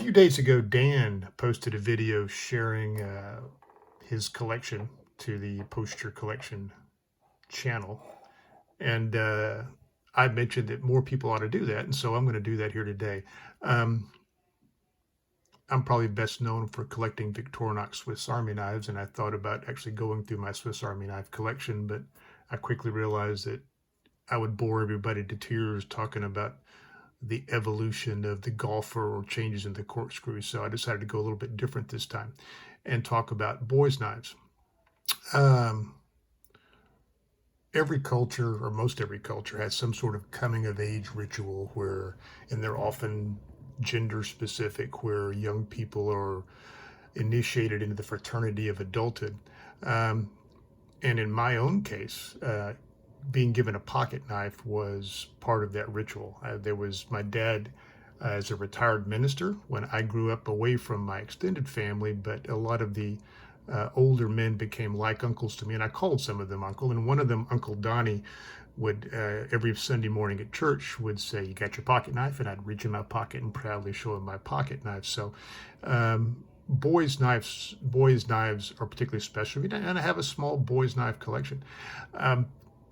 few days ago, Dan posted a video sharing his collection to the Post Your Collection channel. And I mentioned that more people ought to do that. And so I'm going to do that here today. Um, I'm probably best known for collecting Victorinox Swiss Army knives. And I thought about actually going through my Swiss Army knife collection, but I quickly realized that I would bore everybody to tears talking about the evolution of the golfer or changes in the corkscrew. So I decided to go a little bit different this time and talk about boys' knives. Um, every culture, or most every culture, has some sort of coming of age ritual where, and they're often gender specific, where young people are initiated into the fraternity of adulthood. Um, and in my own case, being given a pocket knife was part of that ritual. There was my dad as a retired minister when I grew up away from my extended family, but a lot of the older men became like uncles to me, and I called some of them uncle. And one of them, Uncle Donnie, would every Sunday morning at church would say, "You got your pocket knife?" And I'd reach in my pocket and proudly show him my pocket knife. So boys' knives are particularly special, and I have a small boys' knife collection.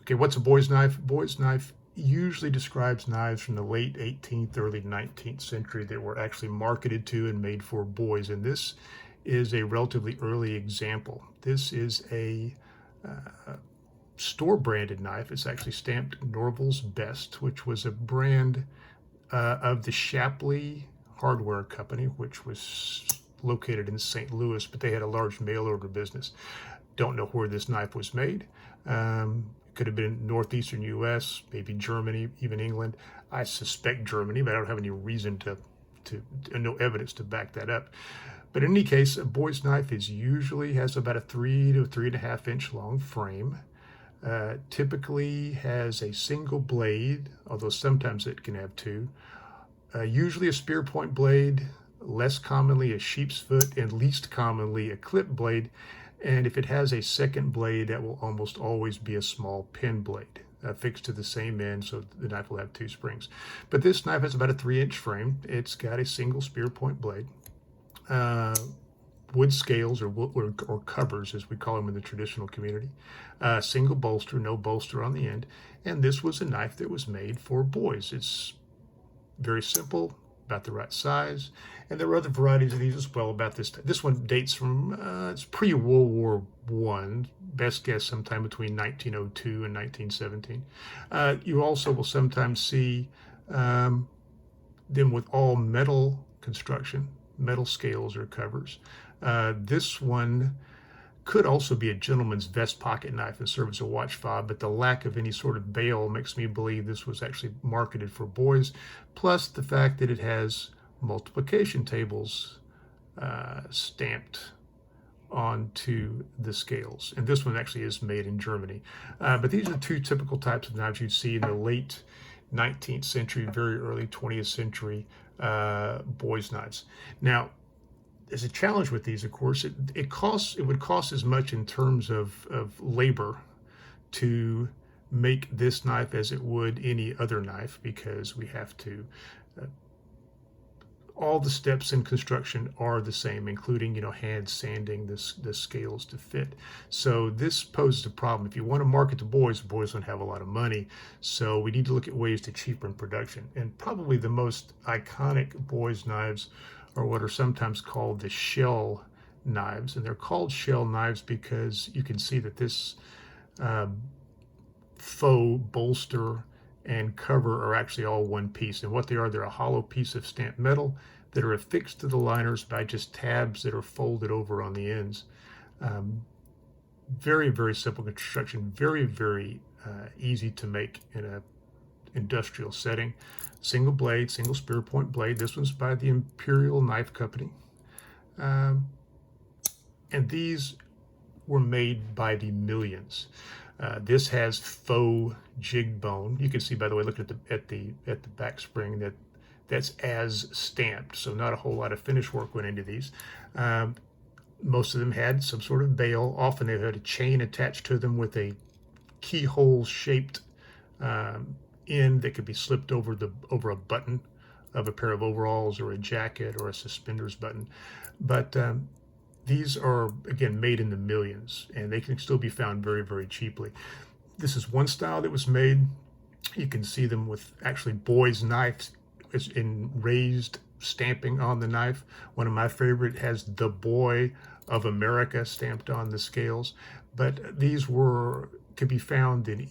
Okay, what's a boys' knife? Boys' knife usually describes knives from the late 18th, early 19th century that were actually marketed to and made for boys. And this is a relatively early example. This is a store-branded knife. It's actually stamped Norval's Best, which was a brand of the Shapley Hardware Company, which was located in St. Louis, but they had a large mail order business. Don't know where this knife was made. Could have been northeastern U.S., maybe Germany, even England. I suspect Germany, but I don't have any reason to no evidence to back that up. But in any case, a boy's knife usually has about a 3 to 3.5 inch long frame. Typically has a single blade, although sometimes it can have two. Usually a spear point blade, less commonly a sheep's foot, and least commonly a clip blade. And if it has a second blade, that will almost always be a small pin blade fixed to the same end, so the knife will have two springs. But this knife has about a 3-inch frame. It's got a single spear point blade. Wood scales or covers, as we call them in the traditional community. Single bolster, no bolster on the end. And this was a knife that was made for boys. It's very simple, about the right size. And there were other varieties of these as well about this. This one dates from, it's pre-World War I, best guess sometime between 1902 and 1917. You also will sometimes see them with all metal construction, metal scales or covers. This one could also be a gentleman's vest pocket knife and serve as a watch fob, but the lack of any sort of bail makes me believe this was actually marketed for boys, plus the fact that it has multiplication tables stamped onto the scales. And this one actually is made in Germany. But these are two typical types of knives you'd see in the late 19th century, very early 20th century boys' knives. Now, there's a challenge with these, of course. It would cost as much in terms of labor to make this knife as it would any other knife, because we have to all the steps in construction are the same, including hand sanding the scales to fit. So this poses a problem. If you want to market to boys don't have a lot of money, so we need to look at ways to cheapen production. And probably the most iconic boys knives are what are sometimes called the shell knives. And they're called shell knives because you can see that this faux bolster and cover are actually all one piece. And what they are, they're a hollow piece of stamped metal that are affixed to the liners by just tabs that are folded over on the ends. Very, very simple construction, very, very easy to make in a industrial setting. Single blade, single spear point blade. This one's by the Imperial Knife Company. And these were made by the millions. This has faux jig bone. You can see, by the way, look at the back spring, that's as stamped. So not a whole lot of finish work went into these. Most of them had some sort of bail. Often they had a chain attached to them with a keyhole shaped end that could be slipped over a button of a pair of overalls or a jacket or a suspenders button. But these are, again, made in the millions, and they can still be found very, very cheaply. This is one style that was made. You can see them with actually boys' knives in raised stamping on the knife. One of my favorite has "The Boy of America" stamped on the scales. But these could be found in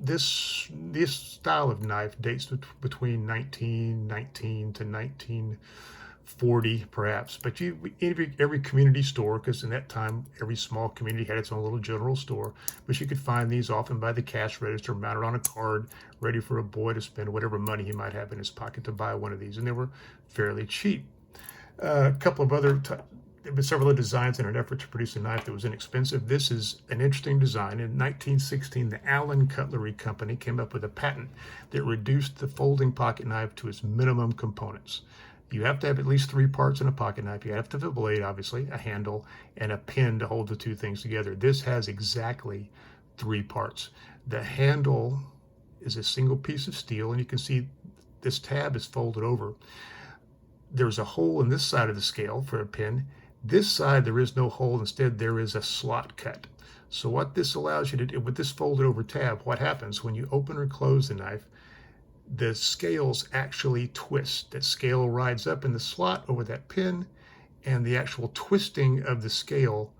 this style of knife dates between 1919 to 1940 perhaps. But every community store, because in that time every small community had its own little general store, but you could find these often by the cash register, mounted on a card, ready for a boy to spend whatever money he might have in his pocket to buy one of these, and they were fairly cheap. A couple of other there have been several other designs in an effort to produce a knife that was inexpensive. This is an interesting design. In 1916, the Allen Cutlery Company came up with a patent that reduced the folding pocket knife to its minimum components. You have to have at least 3 parts in a pocket knife. You have to have a blade, obviously, a handle, and a pin to hold the 2 things together. This has exactly 3 parts. The handle is a single piece of steel, and you can see this tab is folded over. There's a hole in this side of the scale for a pin. This side, there is no hole. Instead, there is a slot cut. So what this allows you to do, with this folded over tab, what happens when you open or close the knife, the scales actually twist. That scale rides up in the slot over that pin, and the actual twisting of the scale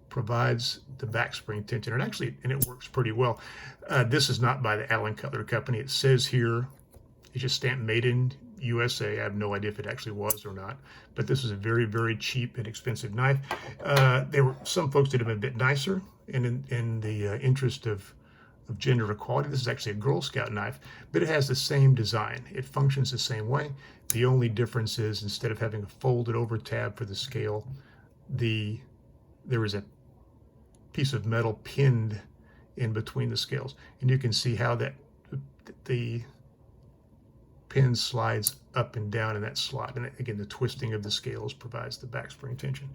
provides the backspring tension. And it works pretty well. This is not by the Allen Cutlery Company. It says here, it's just stamped "Made in USA." I have no idea if it actually was or not, but this is a very, very cheap and expensive knife. Some folks did them a bit nicer, and in the interest of gender equality, this is actually a Girl Scout knife, but it has the same design. It functions the same way. The only difference is, instead of having a folded over tab for the scale, there is a piece of metal pinned in between the scales, and you can see how the pin slides up and down in that slot. And again, the twisting of the scales provides the backspring tension.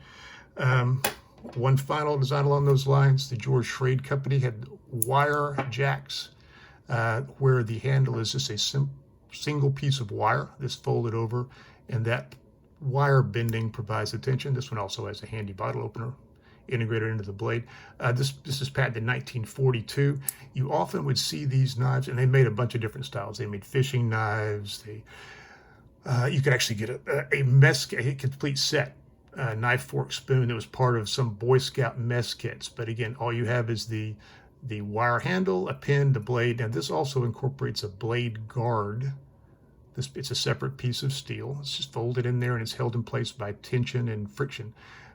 One final design along those lines, the George Schrade Company had wire jacks, where the handle is just a single piece of wire that's folded over, and that wire bending provides the tension. This one also has a handy bottle opener integrated into the blade. This is patented in 1942. You often would see these knives, and they made a bunch of different styles. They made fishing knives. You could actually get a complete set, knife, fork, spoon, that was part of some Boy Scout mess kits. But again, all you have is the wire handle, a pin, the blade. And this also incorporates a blade guard. It's a separate piece of steel. It's just folded in there, and it's held in place by tension and friction.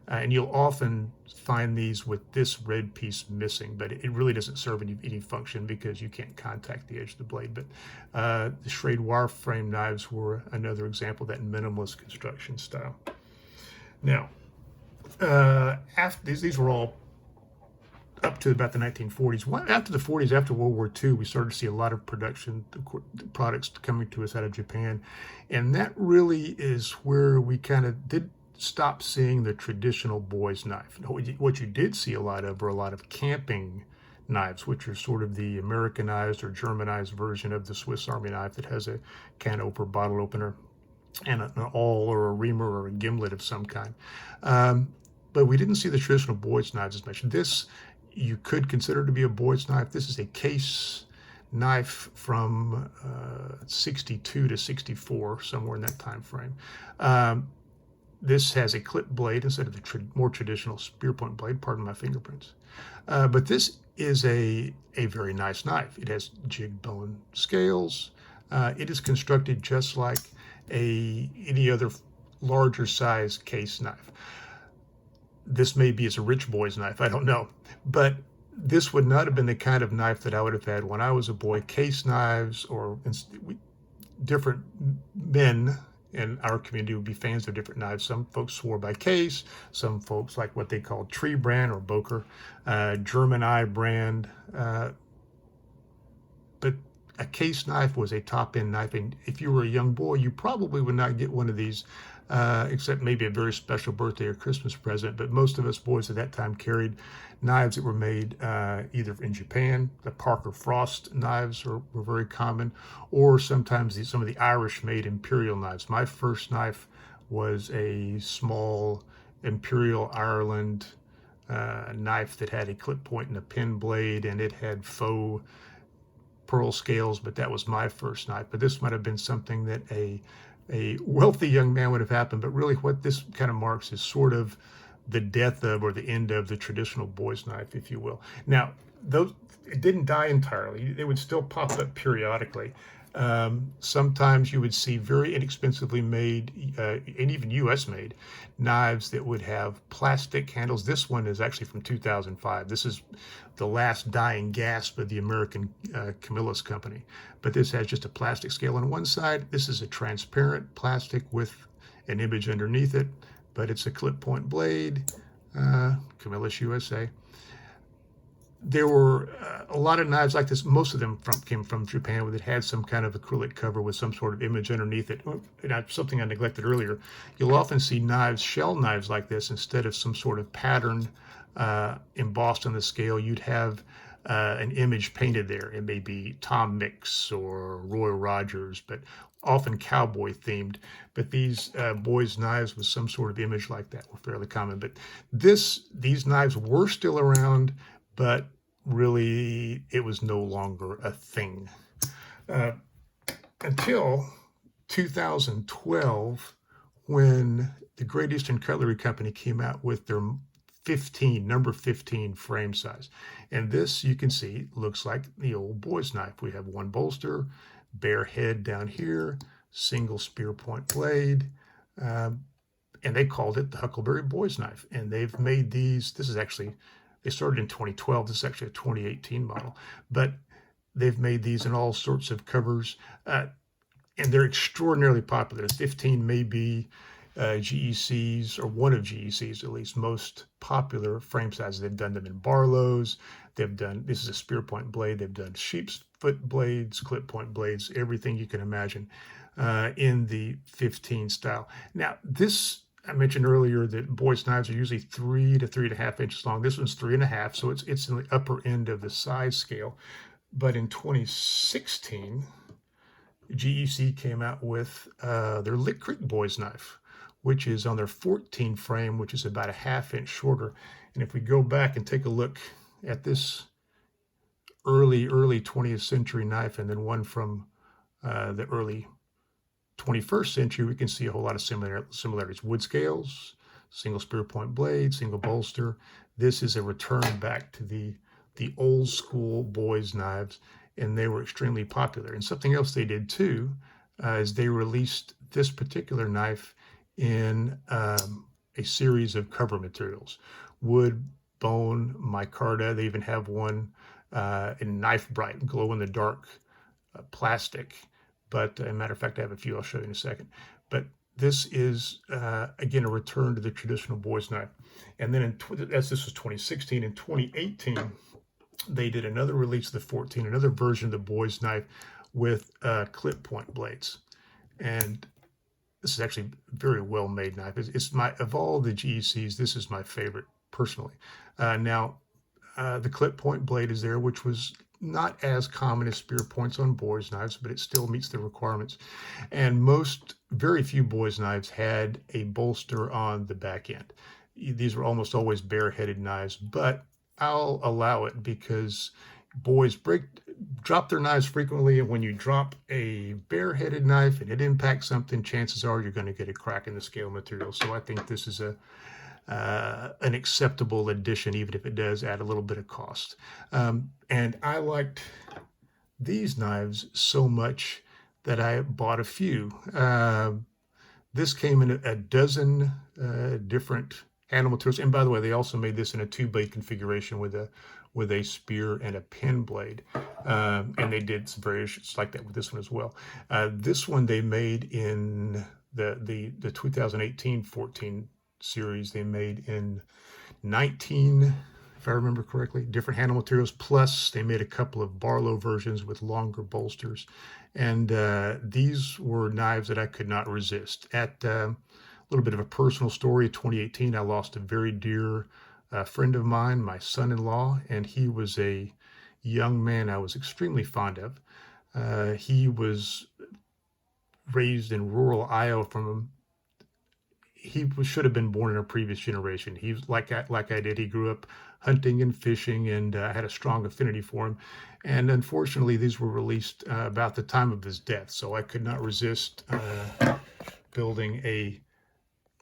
And you'll often find these with this red piece missing, but it really doesn't serve any function because you can't contact the edge of the blade. But the Schrade wireframe knives were another example of that minimalist construction style. Now, after these were all up to about the 1940s. After the 40s, after World War II, we started to see a lot of production products coming to us out of Japan, and that really is where we kind of did stop seeing the traditional boy's knife. What you did see a lot of camping knives, which are sort of the Americanized or Germanized version of the Swiss Army knife that has a can opener, bottle opener, and an awl or a reamer or a gimlet of some kind. But we didn't see the traditional boy's knives as much. This you could consider to be a boy's knife. This is a case knife from 62 to 64, somewhere in that time frame. This has a clip blade instead of the more traditional spear point blade. Pardon my fingerprints. But this is a very nice knife. It has jig bone scales. It is constructed just like any other larger size case knife. This may be as a rich boy's knife, I don't know. But this would not have been the kind of knife that I would have had when I was a boy. Case knives, or different men in our community would be fans of different knives. Some folks swore by Case. Some folks like what they called Tree brand or Boker, German Eye brand. But a case knife was a top-end knife, and if you were a young boy, you probably would not get one of these, except maybe a very special birthday or Christmas present. But most of us boys at that time carried knives that were made either in Japan. The Parker Frost knives were very common, or sometimes some of the Irish-made imperial knives. My first knife was a small Imperial Ireland knife that had a clip point and a pin blade, and it had faux pearl scales, but that was my first knife. But this might have been something that a wealthy young man would have happened. But really what this kind of marks is sort of the death of, or the end of, the traditional boy's knife, if you will. Now, those, it didn't die entirely. They would still pop up periodically. Sometimes you would see very inexpensively made, and even US made, knives that would have plastic handles. This one is actually from 2005. This is the last dying gasp of the American Camillus Company. But this has just a plastic scale on one side. This is a transparent plastic with an image underneath it, but it's a clip point blade, Camillus USA. There were a lot of knives like this. Most of them came from Japan, that had some kind of acrylic cover with some sort of image underneath it. And something I neglected earlier, you'll often see knives, shell knives like this, instead of some sort of pattern embossed on the scale, you'd have an image painted there. It may be Tom Mix or Roy Rogers, but often cowboy themed. But these boys' knives with some sort of image like that were fairly common. But these knives were still around, but really it was no longer a thing. Until 2012, when the Great Eastern Cutlery Company came out with their number 15 frame size. And this, you can see, looks like the old boy's knife. We have one bolster, bare head down here, single spear point blade, and they called it the Huckleberry Boy's Knife. And they've made these, they started in 2012. This is actually a 2018 model, but they've made these in all sorts of covers, and they're extraordinarily popular. 15 may be GEC's, or one of GEC's at least, most popular frame sizes. They've done them in Barlow's. This is a spear point blade. They've done sheep's foot blades, clip point blades, everything you can imagine in the 15 style. Now, I mentioned earlier that boys' knives are usually 3 to 3.5 inches long. This one's 3.5, so it's in the upper end of the size scale. But in 2016, GEC came out with their Lick Creek Boys Knife, which is on their 14 frame, which is about a 1/2 inch shorter. And if we go back and take a look at this early 20th century knife, and then one from the early 21st century, we can see a whole lot of similarities. Wood scales, single spear point blade, single bolster. This is a return back to the old school boys' knives, and they were extremely popular. And something else they did too is they released this particular knife in a series of cover materials: wood, bone, micarta. They even have one in Knife Bright, glow-in-the-dark plastic. But as a matter of fact, I have a few I'll show you in a second. But this is, again, a return to the traditional boys' knife. And then, as this was 2016, in 2018, they did another release of the 14, another version of the boys' knife with clip point blades. And this is actually a very well-made knife. Of all the GECs, this is my favorite personally. Now, the clip point blade is there, which was not as common as spear points on boys' knives, but it still meets the requirements. And very few boys' knives had a bolster on the back end. These were almost always bare-headed knives, but I'll allow it because boys drop their knives frequently, and when you drop a bare-headed knife and it impacts something, chances are you're going to get a crack in the scale material. So I think this is an acceptable addition, even if it does add a little bit of cost. And I liked these knives so much that I bought a few. This came in a dozen different handle materials. And by the way, they also made this in a 2-blade configuration with a spear and a pin blade. And they did some variations like that with this one as well. This one they made in the 2018 14 series. They made in 19 if I remember correctly, different handle materials. Plus, they made a couple of Barlow versions with longer bolsters. And these were knives that I could not resist. At a little bit of a personal story, 2018, I lost a very dear friend of mine, my son-in-law, and he was a young man I was extremely fond of. He was raised in rural Iowa from should have been born in a previous generation. He was like I did. He grew up hunting and fishing, and I had a strong affinity for him. And unfortunately, these were released about the time of his death, so I could not resist building a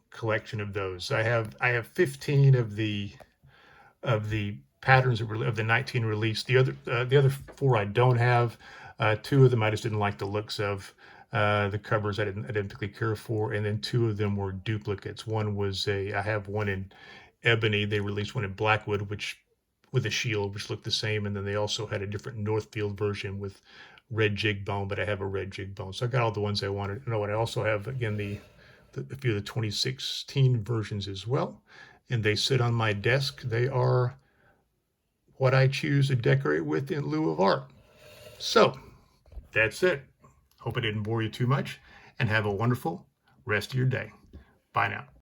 collection of those. I have 15 of the patterns of the 19 released. The other four I don't have. Two of them I just didn't like the looks of. The covers I didn't particularly care for, and then two of them were duplicates. One was I have one in ebony. They released one in blackwood, which with a shield, which looked the same, and then they also had a different Northfield version with red jig bone, but I have a red jig bone, so I got all the ones I wanted. You know what? I also have again a few of the 2016 versions as well, and they sit on my desk. They are what I choose to decorate with in lieu of art. So that's it. Hope I didn't bore you too much, and have a wonderful rest of your day. Bye now.